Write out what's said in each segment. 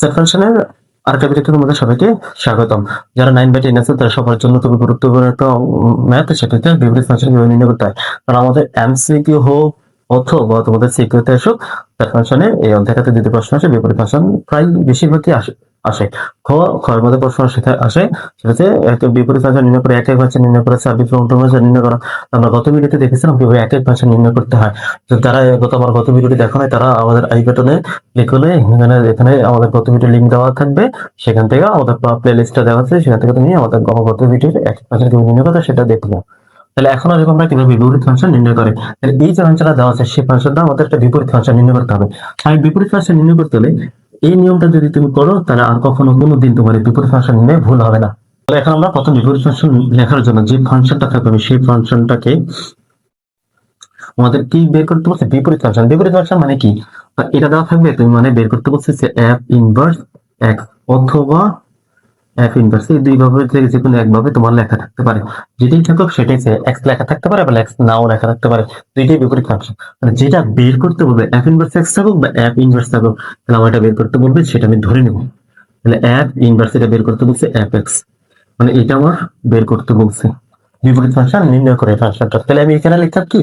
Set ফাংশনের আরেকটা ভিডিওতে তোমাদের সবাইকে স্বাগতম। যারা 9 বা 10 আছে তারা সবার জন্য খুবই গুরুত্বপূর্ণ একটা ম্যাথ, সেটা হচ্ছে বিপরীত ফাংশন কিভাবে নির্ণয় করতে হয়। কারণ আমাদের এমসিকিউ হোক অথবা তোমাদের সিকিউতে আসুক, সেট ফাংশনে এই অধ্যায়টাতে দুটো প্রশ্ন আসে। বিপরীত ফাংশন প্রায় বেশিরভাগই আসে। এর মধ্যে প্রশ্ন আসে সেটা হচ্ছে একটা বিপরীত ফাংশন নির্ণয় করে এক ফাংশন নির্ণয় করে সার্বিক ফাংশন নির্ণয় করা। আমরা গত ভিডিওতে দেখেছিলাম কিভাবে এক ফাংশন নির্ণয় করতে হয়। তো যারা আমার গত ভিডিওটি দেখো নাই তারা আমাদের আই বাটনে ক্লিক করলে এখানে আমাদের গত ভিডিও লিঙ্ক দেওয়া থাকবে। সেখান থেকে আমাদের প্লে লিস্টটা দেওয়া আছে, সেখান থেকে তুমি আমাদের গত ভিডিওর এক ফাংশন কিভাবে নির্ণয় করতে সেটা দেখবো। তাহলে এখন আসবো আমরা কিভাবে বিপরীত ফাংশন নির্ণয় করে। তাহলে এই যে ফাংশনটা দেওয়া আছে সেই ফাংশনটা আমাদের একটা বিপরীত ফাংশন নির্ণয় করতে হবে। আর বিপরীত ফাংশন নির্ণয় করতে হলে এই নিয়মটা যদি তুমি করো তাহলে আর কখনো কোনোদিন তোমার বিপরীত ফাংশন নির্ণয় ভুল হবে না। তাহলে এখন আমরা প্রথম বিপরীত ফাংশন লেখার জন্য যে ফাংশনটা থাকবে সেই ফাংশনটাকে আমাদের কি বের করতে বলছে? বিপরীত ফাংশন। বিপরীত ফাংশন মানে কি? এটা দেওয়া থাকবে, তুমি মানে বের করতে বলছে যে f ইনভার্স x অথবা f ইনভার্স, এই দুই ভাবে থেকে যে কোনো একভাবে তোমার লেখা থাকতে পারে। যেটাই থাকুক সেটাই x লেখা থাকতে পারে বা x নাও লেখা থাকতে পারে। দুইটাই বিপরীত ফাংশন। মানে যেটা বের করতে বলবে f ইনভার্স x থাকুক বা f ইনভার্স থাকুক, তাহলে আমার এটা বের করতে বলবে সেটা আমি ধরে নেব। তাহলে f ইনভার্স এটা বের করতে বলছে fx, মানে এটা আমার বের করতে বলছে বিপরীত ফাংশন নির্ণয় করে ফাংশনটা। তাহলে আমি এখানে লিখতাম কি,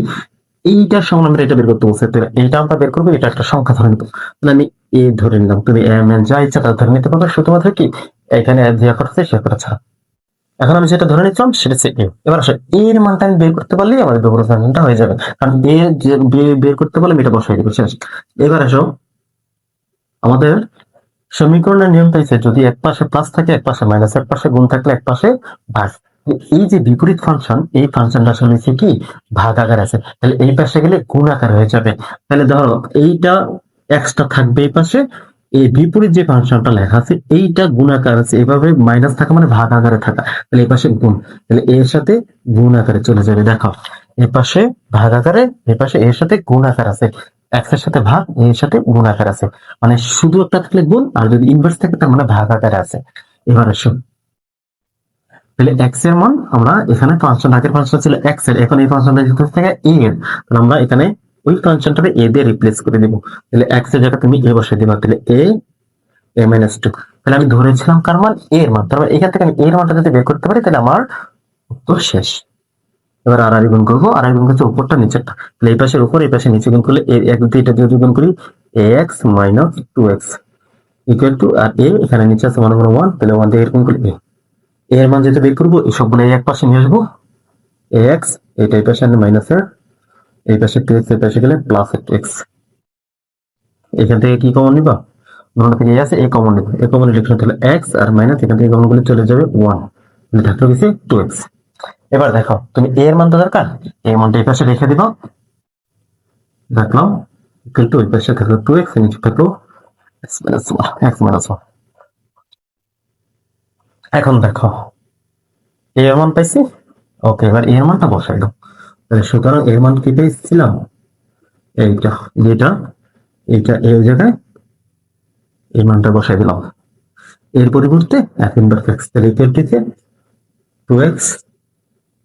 এইটার সমান আমরা এটা বের করতে বলছে। এটা আমরা বের করবো, এটা একটা সংখ্যা ধরে নিবো। তাহলে আমি এ ধরে নিলাম, তুমি এম এন যা ইচ্ছা তা ধরে নিতে পারবে, শুধুমাত্র কি এখানে যা করছে সে করা ছাড়া। এখন আমি যেটা ধরে নিচ্ছিলাম সেটা হচ্ছে এ। এবার আসলে এর মানটা আমি বের করতে পারলেই আমাদের বিপরীত ফাংশনটা হয়ে যাবে, কারণ এ যে বের করতে পারলে আমি এটা বসাই দেবো শেষ। এবার আসো, আমাদের সমীকরণের নিয়মটা হচ্ছে যদি এক পাশে প্লাস থাকে এক পাশে মাইনাস, এক পাশে গুণ থাকলে এক পাশে ভাগ। এই যে বিপরীত ফাংশন, এই ফাংশনটা আসলে হচ্ছে কি ভাগ আকার আছে, তাহলে এই পাশে গেলে গুণ আকার হয়ে যাবে। তাহলে ধরো এইটা এক্সট্রা থাকবে এই পাশে, এই বিপরীত যে ফাংশনটা লেখা আছে এইটা গুণ আকার আছে, এভাবে মাইনাস থাকা মানে ভাগ আকারে থাকা, তাহলে এই পাশে গুণ, তাহলে এর সাথে গুণ আকারে চলে যাবে। দেখো এই পাশে ভাগ আকারে, এই পাশে এর সাথে গুণ আকার আছে, এক্স এর সাথে ভাগ, এর সাথে গুণ আকার আছে, মানে শুধু একটা থাকলে গুণ, আর যদি ইনভার্স থাকে তার মানে ভাগ আকারে আছে। এবার আসুন, তাহলে এক্স এর মান আমরা এখানে ফাংশন, আগের ফাংশন ছিল এক্স এর, এখন এই ফাংশনটা যেহেতু থেকে এ এর, তাহলে আমরা এখানে ওই ফাংশনটাকে এ দিয়ে রিপ্লেস করে দিব। তাহলে এক্স এর জায়গায় তুমি এ বসিয়ে দিবা, তাহলে এ এ মাইনাস টু। তাহলে আমি ধরেছিলাম কার মান? এ এর মান। তারপর এখান থেকে আমি এর মানটা যদি বের করতে পারি তাহলে আমার উত্তর শেষ। এবার আর গুণ করবো, আর গুণ করছে উপরটা নিচেরটা, তাহলে এই পাশের উপর এই পাশে নিচে গুণ করলে এক দুই এটা দিয়ে গুণ করি ax minus 2x equal to, আর এ এখানে নিচে আছে মান হলো 1, তাহলে 1 দিয়ে এরকম করলে এ এর মান যেটা বের করবো এই সবগুলো এক পাশে নিয়ে আসবো, ax এটা এই পাশে আনলে মাইনাস এর, এই পাশে 2x এই পাশে গেলে প্লাস 2x। এখান থেকে কি কমন নিবা? ধরুন থেকে আছে এ কমন নিবা, এ কমন লিখলে তাহলে x আর মাইনাস এখান থেকে কমন করলে চলে যাবে 1, তাহলে থাকলো কিছু 2x। এবার দেখো তুমি এ এর মানটা দরকার, এই মানটা এই পাশে রেখে দিবা, দেখলাম ইকুয়াল টু ওই পাশে থাকলো 2x, নিচে থাকলো x মাইনাস 1। এখন দেখো এ এর মান পাইছি, ওকে এবার এর মানটা বসাই দাও। তাহলে সুতরাং এর মান কি পেয়েছিলাম? এইটা, যেটা এইটা এই জায়গায় এই মানটা বসাই দিলাম, এর পরিবর্তে f ইনভার্স x, তাহলে equal to 2x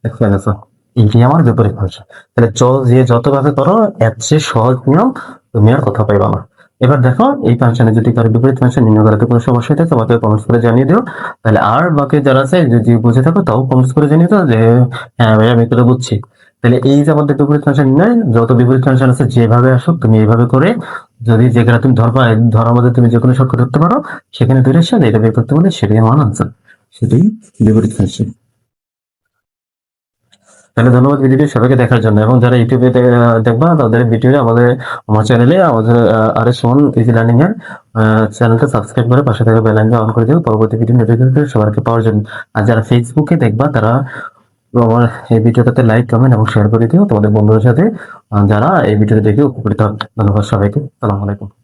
x minus 1, এইটি আমার বিপরীত ফাংশন। তাহলে যে যতভাবে করো এর চেয়ে সহজ নিয়ম তুমি আর কথা পাইবা না। এবার দেখো এই ফাংশনে যদি কারো বিপরীত ফাংশন নির্ণয় করাতে কোনো সমস্যা থাকে তোমাকে কমেন্টস করে জানিয়ে দিও। তাহলে আর বাকি যারা আছে যদি বুঝে থাকো তাও কমেন্টস করে জানিয়ে দাও যে হ্যাঁ ভাই আমি তো বুঝছি। তাহলে এই যে আমাদের বিপরীত ফাংশন নির্ণয়, যত বিপরীত ফাংশন আছে যেভাবে আসুক তুমি এইভাবে করে, যদি যেখানে তুমি ধরার মধ্যে তুমি যে কোনো সংখ্যা ধরতে পারো সেখানে ধরে এসে এটা বের করতে পারলে সেটাই আমার আনসার, সেটাই বিপরীত ফাংশন। তাহলে ধন্যবাদ ভিডিওটি সবাইকে দেখার জন্য, এবং যারা ইউটিউবে দেখবা তাদের ভিডিওটা আমার চ্যানেলে, আমাদের RS1 ইজি লার্নিং এর চ্যানেলটা সাবস্ক্রাইব করে পাশে থাকা বেল আইকনটা অন করে দিও পরবর্তী ভিডিও নোটিফিকেশন সবাইকে পাওয়ার জন্য। আর যারা ফেসবুকে দেখবা তারা আমার এই ভিডিওটাতে লাইক কমেন্ট এবং শেয়ার করে দিও তোমাদের বন্ধুদের সাথে, যারা এই ভিডিওটা দেখে উপকৃত হবে। ধন্যবাদ সবাইকে, আসসালামু আলাইকুম।